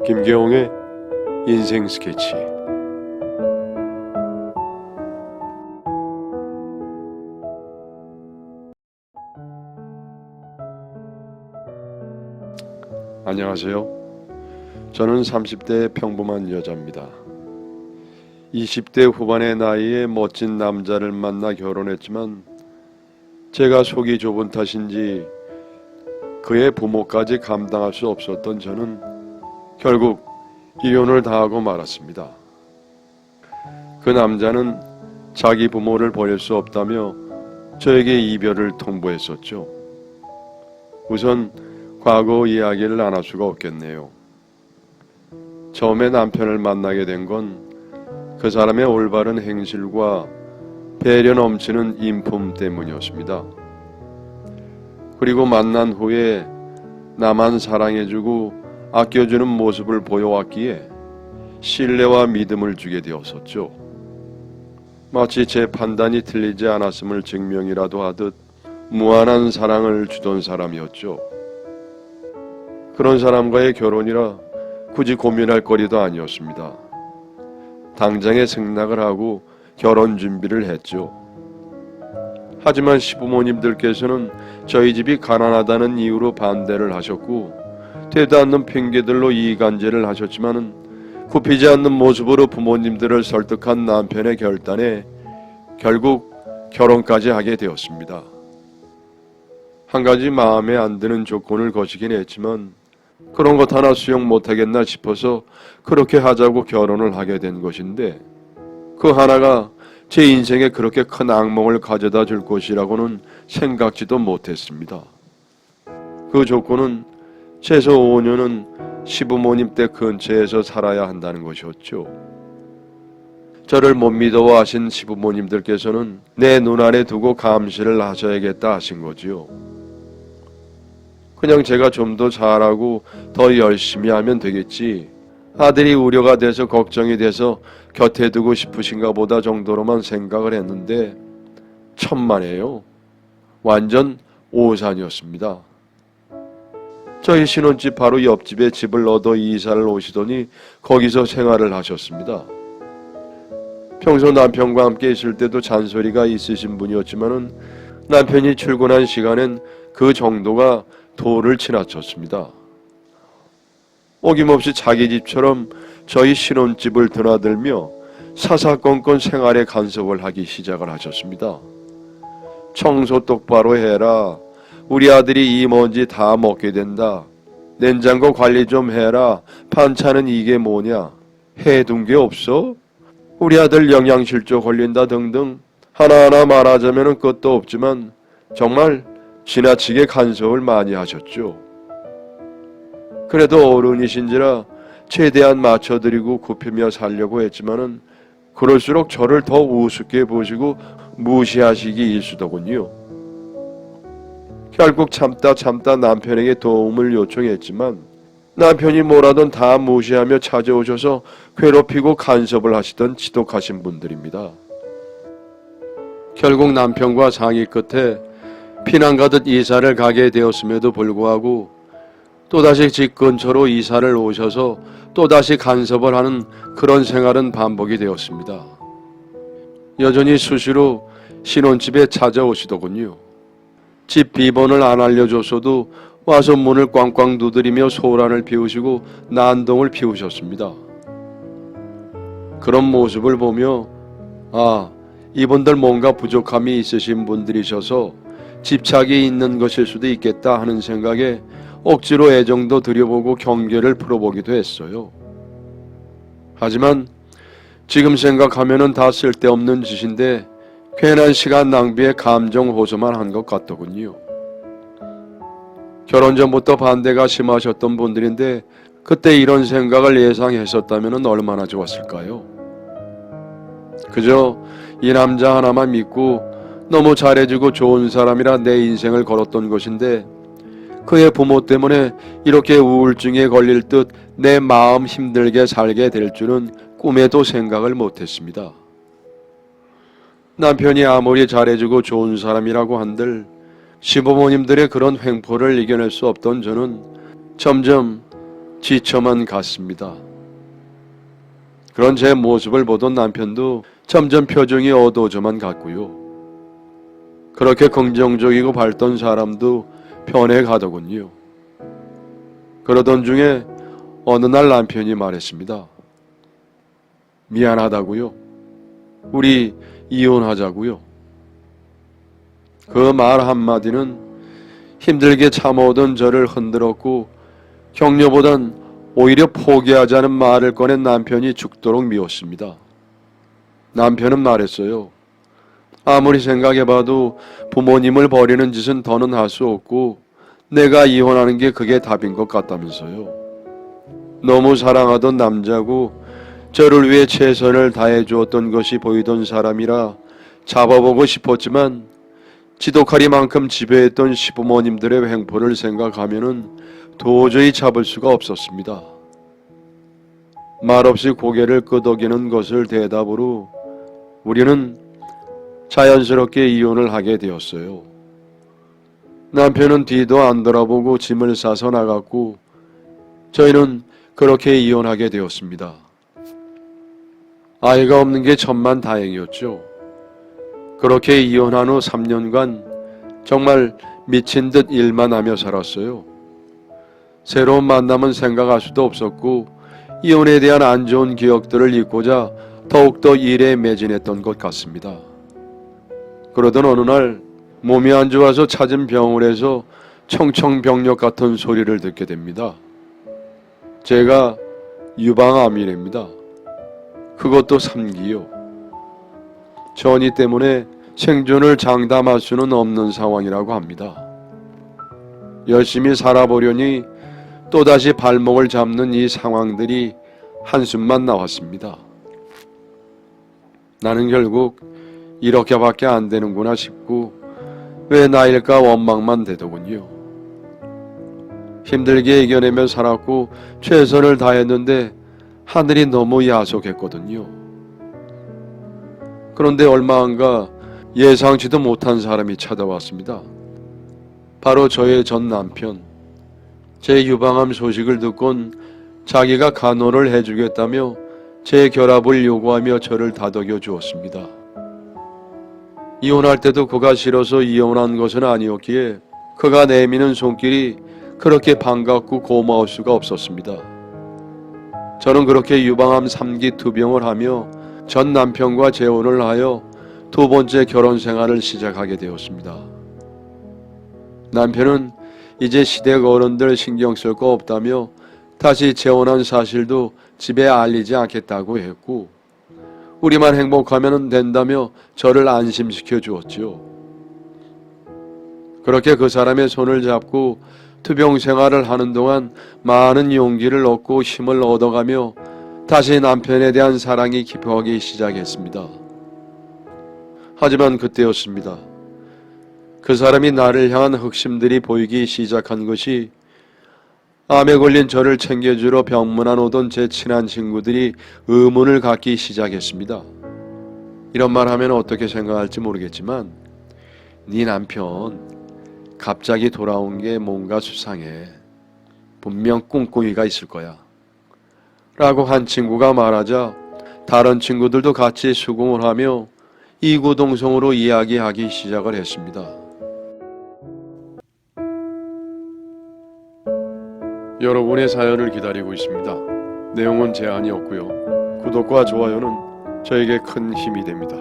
김계홍의 인생 스케치. 안녕하세요. 저는 30대의 평범한 여자입니다. 20대 후반의 나이에 멋진 남자를 만나 결혼했지만 제가 속이 좁은 탓인지 그의 부모까지 감당할 수 없었던 저는 결국 이혼을 당하고 말았습니다. 그 남자는 자기 부모를 버릴 수 없다며 저에게 이별을 통보했었죠. 우선 과거 이야기를 안 할 수가 없겠네요. 처음에 남편을 만나게 된 건 그 사람의 올바른 행실과 배려 넘치는 인품 때문이었습니다. 그리고 만난 후에 나만 사랑해주고 아껴주는 모습을 보여왔기에 신뢰와 믿음을 주게 되었었죠. 마치 제 판단이 틀리지 않았음을 증명이라도 하듯 무한한 사랑을 주던 사람이었죠. 그런 사람과의 결혼이라 굳이 고민할 거리도 아니었습니다. 당장에 승낙을 하고 결혼 준비를 했죠. 하지만 시부모님들께서는 저희 집이 가난하다는 이유로 반대를 하셨고 되도 않는 핑계들로 이간질을 하셨지만 굽히지 않는 모습으로 부모님들을 설득한 남편의 결단에 결국 결혼까지 하게 되었습니다. 한 가지 마음에 안 드는 조건을 거시긴 했지만 그런 것 하나 수용 못하겠나 싶어서 그렇게 하자고 결혼을 하게 된 것인데 그 하나가 제 인생에 그렇게 큰 악몽을 가져다 줄 것이라고는 생각지도 못했습니다. 그 조건은 최소 5년은 시부모님 댁 근처에서 살아야 한다는 것이었죠. 저를 못 믿어하신 시부모님들께서는 내 눈안에 두고 감시를 하셔야겠다 하신 거지요. 그냥 제가 좀 더 잘하고 더 열심히 하면 되겠지, 아들이 우려가 돼서 걱정이 돼서 곁에 두고 싶으신가 보다 정도로만 생각을 했는데 천만에요. 완전 오산이었습니다. 저희 신혼집 바로 옆집에 집을 얻어 이사를 오시더니 거기서 생활을 하셨습니다. 평소 남편과 함께 있을 때도 잔소리가 있으신 분이었지만은 남편이 출근한 시간엔 그 정도가 도를 지나쳤습니다. 어김없이 자기 집처럼 저희 신혼집을 드나들며 사사건건 생활에 간섭을 하기 시작을 하셨습니다. 청소 똑바로 해라. 우리 아들이 이 먼지 다 먹게 된다. 냉장고 관리 좀 해라. 반찬은 이게 뭐냐. 해둔 게 없어? 우리 아들 영양실조 걸린다 등등 하나하나 말하자면 끝도 없지만 정말 지나치게 간섭을 많이 하셨죠. 그래도 어른이신지라 최대한 맞춰드리고 굽히며 살려고 했지만은 그럴수록 저를 더 우습게 보시고 무시하시기 일쑤더군요. 결국 참다 남편에게 도움을 요청했지만 남편이 뭐라든 다 무시하며 찾아오셔서 괴롭히고 간섭을 하시던 지독하신 분들입니다. 결국 남편과 상의 끝에 피난 가듯 이사를 가게 되었음에도 불구하고 또다시 집 근처로 이사를 오셔서 또다시 간섭을 하는 그런 생활은 반복이 되었습니다. 여전히 수시로 신혼집에 찾아오시더군요. 집 비번을 안 알려줬어도 와서 문을 꽝꽝 두드리며 소란을 피우시고 난동을 피우셨습니다. 그런 모습을 보며 이분들 뭔가 부족함이 있으신 분들이셔서 집착이 있는 것일 수도 있겠다 하는 생각에 억지로 애정도 들여보고 경계를 풀어보기도 했어요. 하지만 지금 생각하면은 다 쓸데없는 짓인데 괜한 시간 낭비에 감정 호소만 한 것 같더군요. 결혼 전부터 반대가 심하셨던 분들인데 그때 이런 생각을 예상했었다면 얼마나 좋았을까요? 그저 이 남자 하나만 믿고 너무 잘해주고 좋은 사람이라 내 인생을 걸었던 것인데 그의 부모 때문에 이렇게 우울증에 걸릴 듯 내 마음 힘들게 살게 될 줄은 꿈에도 생각을 못했습니다. 남편이 아무리 잘해주고 좋은 사람이라고 한들 시부모님들의 그런 횡포를 이겨낼 수 없던 저는 점점 지쳐만 갔습니다. 그런 제 모습을 보던 남편도 점점 표정이 어두워져만 갔고요. 그렇게 긍정적이고 밝던 사람도 변해가더군요. 그러던 중에 어느 날 남편이 말했습니다. 미안하다고요. 우리 이혼하자고요. 그 말 한마디는 힘들게 참아오던 저를 흔들었고 격려보단 오히려 포기하자는 말을 꺼낸 남편이 죽도록 미웠습니다. 남편은 말했어요. 아무리 생각해봐도 부모님을 버리는 짓은 더는 할 수 없고 내가 이혼하는 게 그게 답인 것 같다면서요. 너무 사랑하던 남자고 저를 위해 최선을 다해 주었던 것이 보이던 사람이라 잡아보고 싶었지만 지독하리만큼 지배했던 시부모님들의 횡포를 생각하면은 도저히 잡을 수가 없었습니다. 말없이 고개를 끄덕이는 것을 대답으로 우리는 자연스럽게 이혼을 하게 되었어요. 남편은 뒤도 안 돌아보고 짐을 싸서 나갔고 저희는 그렇게 이혼하게 되었습니다. 아이가 없는 게 천만다행이었죠. 그렇게 이혼한 후 3년간 정말 미친 듯 일만 하며 살았어요. 새로운 만남은 생각할 수도 없었고 이혼에 대한 안 좋은 기억들을 잊고자 더욱더 일에 매진했던 것 같습니다. 그러던 어느 날 몸이 안 좋아서 찾은 병원에서 청청병력 같은 소리를 듣게 됩니다. 제가 유방암이랍니다. 그것도 3기요. 전이 때문에 생존을 장담할 수는 없는 상황이라고 합니다. 열심히 살아보려니 또다시 발목을 잡는 이 상황들이 한숨만 나왔습니다. 나는 결국 이렇게밖에 안 되는구나 싶고 왜 나일까 원망만 되더군요. 힘들게 이겨내며 살았고 최선을 다했는데 하늘이 너무 야속했거든요. 그런데 얼마 안가 예상치도 못한 사람이 찾아왔습니다. 바로 저의 전 남편. 제 유방암 소식을 듣곤 자기가 간호를 해주겠다며 제 결합을 요구하며 저를 다독여 주었습니다. 이혼할 때도 그가 싫어서 이혼한 것은 아니었기에 그가 내미는 손길이 그렇게 반갑고 고마울 수가 없었습니다. 저는 그렇게 유방암 3기 투병을 하며 전 남편과 재혼을 하여 두 번째 결혼 생활을 시작하게 되었습니다. 남편은 이제 시댁 어른들 신경 쓸 거 없다며 다시 재혼한 사실도 집에 알리지 않겠다고 했고 우리만 행복하면 된다며 저를 안심시켜 주었지요. 그렇게 그 사람의 손을 잡고 투병 생활을 하는 동안 많은 용기를 얻고 힘을 얻어가며 다시 남편에 대한 사랑이 깊어가기 시작했습니다. 하지만 그때였습니다. 그 사람이 나를 향한 흑심들이 보이기 시작한 것이 암에 걸린 저를 챙겨주러 병문안 오던 제 친한 친구들이 의문을 갖기 시작했습니다. 이런 말 하면 어떻게 생각할지 모르겠지만 네 남편 갑자기 돌아온 게 뭔가 수상해. 분명 꿍꿍이가 있을 거야. 라고 한 친구가 말하자 다른 친구들도 같이 수긍을 하며 이구동성으로 이야기하기 시작을 했습니다. 여러분의 사연을 기다리고 있습니다. 내용은 제한이 없고요. 구독과 좋아요는 저에게 큰 힘이 됩니다.